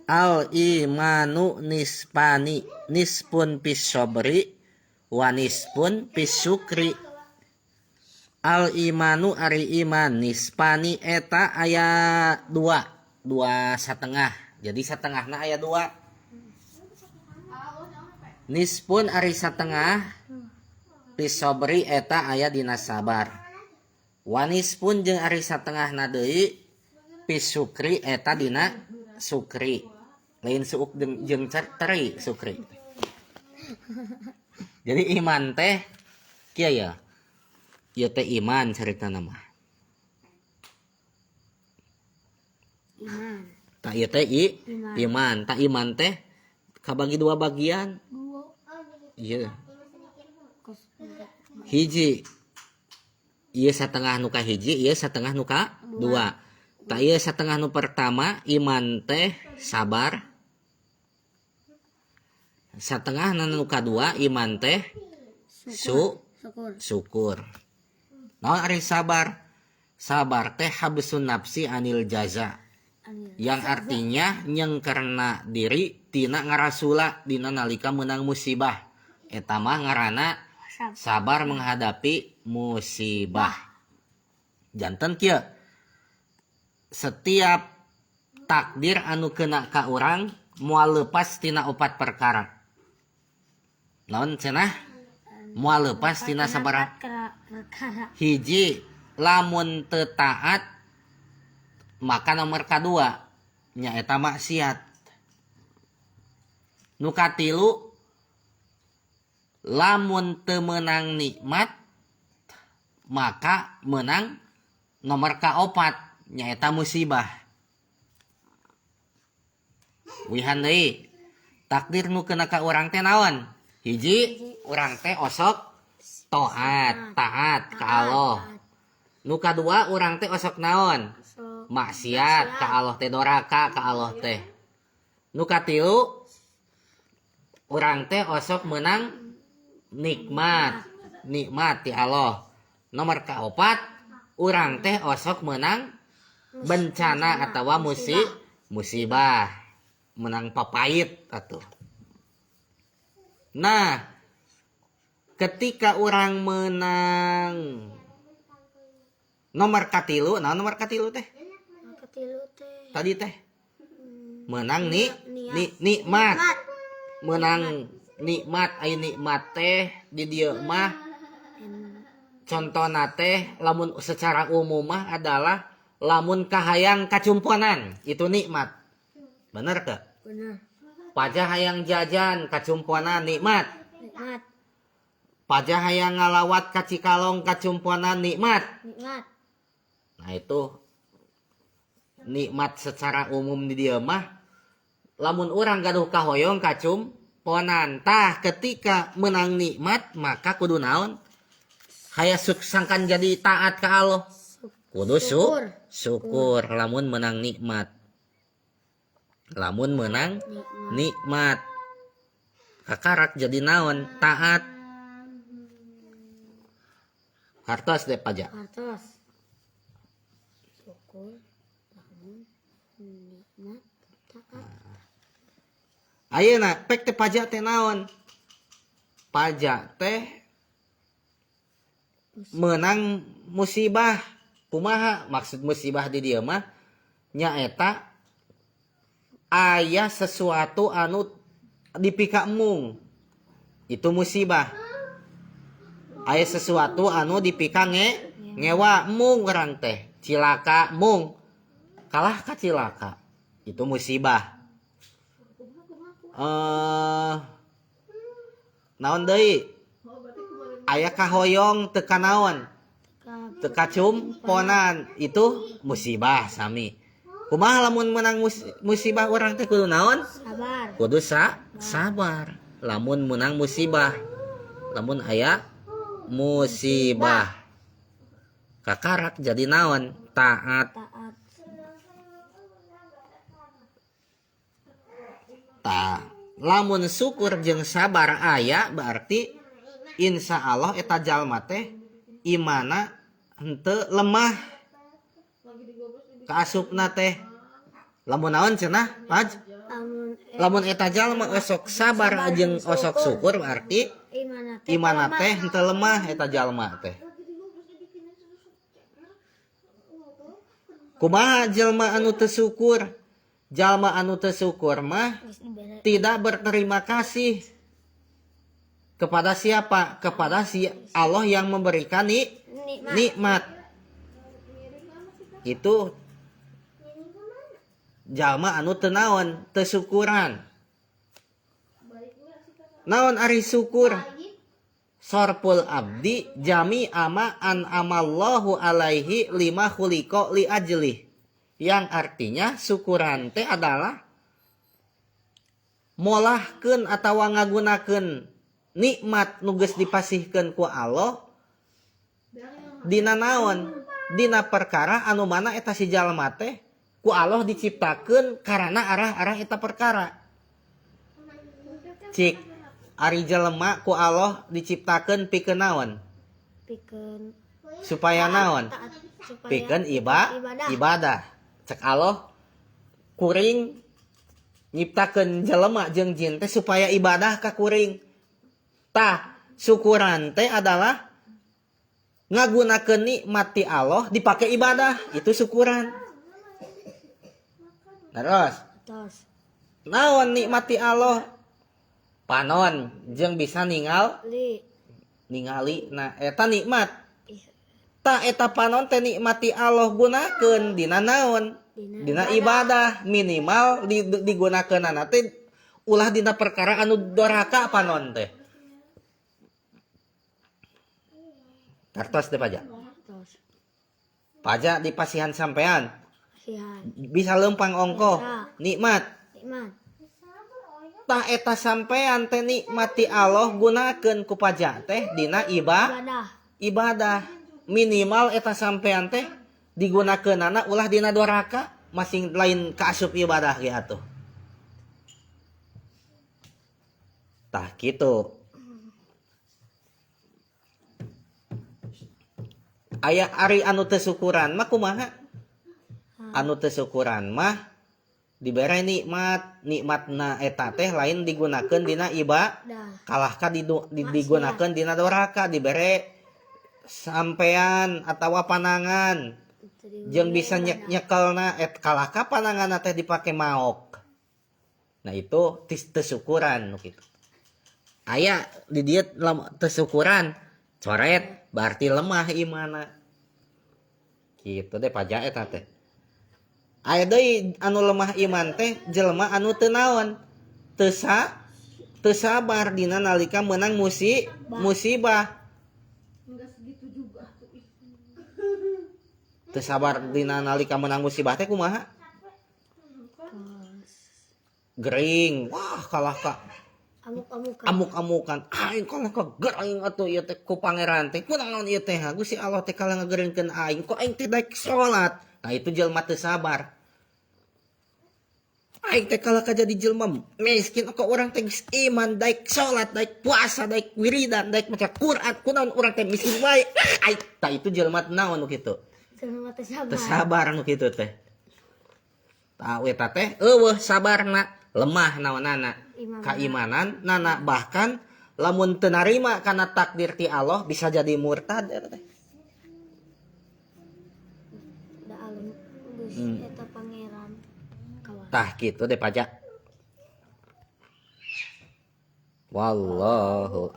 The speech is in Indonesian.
Al imanu nispani nispun pis sobri wa nispun pis syukri. Al imanu ari iman nispani eta aya dua setengah. Jadi setengahna aya dua. Nispun ari setengah pis sobri eta aya dina sabar. Wa nispun jeung ari setengahna deui pis syukri eta dina sukri. Lain suuk jeung teri sukri. Jadi iman teh kieu ya. Ieu teh iman caritana mah. Iman. Tah ieu teh iman. Tah iman teh kabagi dua bagian. Ieu. Hiji. Ieu satengah nu ka hiji, ieu satengah nu ka dua. Tah ieu satengah nu pertama iman teh sabar. Satengah nu kadua iman teh syukur. Naon ari sabar? Sabar teh habsun nafsi anil jaza. Yang artinya nyengkerna diri tina ngarasula dina nalika meunang musibah. Eta mah ngaranna sabar menghadapi musibah. Janten kieu. Setiap takdir anu kena ka urang moal leupas tina 4 perkara. Naon cenah? Moal leupas tina sabaraha? Hiji, lamun teu taat maka nomor kadua nyaeta maksiat. Nu katilu, lamun teu meunang nikmat maka menang nomor kaopat nyaeta musibah. Wihan deui, takdir nu kena ka urang teh naon? Hiji, urang teh osok taat ka Allah. Nu kadua urang teh osok naon? Maksiat ka Allah teh, doraka ka Allah teh. Nu katilu urang teh osok meunang nikmat ti Allah. Nomor kaopat urang teh osok meunang bencana atawa musibah. Menang papait atuh. Nah, ketika orang menang nomor katilu, nah nomor katilu teh. Tadi teh. Menang nikmat. Menang nikmat, ai nikmat teh di dieu mah contona teh lamun secara umum mah adalah lamun kahayang kacumponan, itu nikmat. Bener ke? Bener. Pajah hayang jajan kacumponan nikmat. Pajah hayang ngalawat ka Cikalong kacumponan nikmat. Nah itu nikmat secara umum di dieu mah lamun urang gaduh kahoyong kacumponan. Tah ketika menang nikmat maka kudu naon? Haya sangkan jadi taat ka Allah. Kudu syukur lamun menang nikmat. Lamun menang nikmat kakarak jadi naon? Taat. Hartos deh pajak. Hartos. Syukur, lamun nikmat, taat. Ayeuna pek teh pajak teh naon? Pajak teh menang musibah. Kumaha maksud musibah di dieu mah? Nyaeta aya sesuatu anu dipika mung, itu musibah. Aya sesuatu anu dipika ngewa mung urang teh, cilaka mung, kalah ka cilaka, itu musibah. Naon deui? Aya kahoyong teu kanaon, teu kacumponan, itu musibah sami. Kumaha lamun menang musibah orang teh kudu naon? Sabar. Kudu sabar. Lamun menang musibah. Lamun aya musibah. Kakarak jadi naon? Taat. Lamun syukur jeung sabar aya berarti insya Allah eta jalma teh imana henteu lemah. Kaasupna teh Lamun naon cenah? Paj. Amun Lamun eta jalma osok sabar jeung osok syukur berarti imana teh henteu lemah eta jalma teh. Kumaha jalma anu teu syukur? Jalma anu teu syukur mah tidak berterima kasih kepada siapa? Kepada si Allah yang memberikan nikmat. Itu jalma anu teu naon, teu syukuran. Naon ari syukur? Sorpul abdi jami ama an amallahu alaihi lima khuliqo li ajli. Yang artinya syukuran teh adalah molahkeun atawa ngagunakeun nikmat nu geus dipasihkeun ku Allah dina naon? Dina perkara anu mana eta si jalma teh ku Allah diciptakeun karena arah-arah eta perkara. Cik ari jelema ku Allah diciptakeun pikeun naon? Pikeun Supaya naon? Pikeun ibadah. Cek Allah kuring nyiptakeun jelema jeung jin teh supaya ibadah ka kuring. Tah, syukuran teh adalah ngagunakeun nikmat ti Allah dipake ibadah, itu syukuran. Terus naon nikmat ti Allah? Panon jeung bisa ningali nah eta nikmat. Ta eta panon teh nikmat ti Allah gunakeun dina naon? Dina ibadah, minimal digunakeunana teh ulah dina perkara anu doraka panon teh. Kartos teh pajak. Pajak di pasihan sampean. Bisa lempang ongkoh, nikmat. Tah eta sampean teh nikmati Allah gunakeun ku pajak teh dina ibadah. Minimal eta sampean teh digunakeunana ulah dina doraka, masing lain kaasup ibadah ge atuh. Tah kitu. Aya ari anu teu syukuran mah kumaha? Anu teu syukuran mah dibere nikmatna eta teh lain digunakeun dina ibadah, kalahkah digunakeun dina doraka, dibere sampean atawa panangan jeung bisa nyekelna kalahkah pananganna teh dipake maok. Nah itu teu syukuran nu kitu. Aya di dieu teu syukuran coret berarti lemah imana. Kitu deh pajak eta teh. Aya deui anu lemah iman teh jelema anu teu naon? Teu sabar dina nalika meunang musibah. Teu sabar dina nalika meunang musibah teh kumaha? Gering. Wah, kalah ka amuk-amukan. Aing kalah ka gering atuh ieu teh ku pangeran teh. Kunaon ieu teh? Gusti Allah teh kalah ngageringkeun aing. Kok aing teh daek salat. Nah itu jelema teu sabar. Aing teh kalah ka jadi jelema miskin kok urang teh geus iman, daek salat, daek puasa, daek wiridan, daek maca Quran. Kunaon urang teh miskin wae. Aing tah itu jelema naon nu kitu? Teu sabar nu kitu teh. Tah eta teh eueuh sabarna, lemah naonana? Kaimanan nana, bahkan lamun teu narima kana takdir ti Allah bisa jadi murtad eta teh. Da alim geus eta pangeran kawan. Tah kitu deh pajak. Wallahu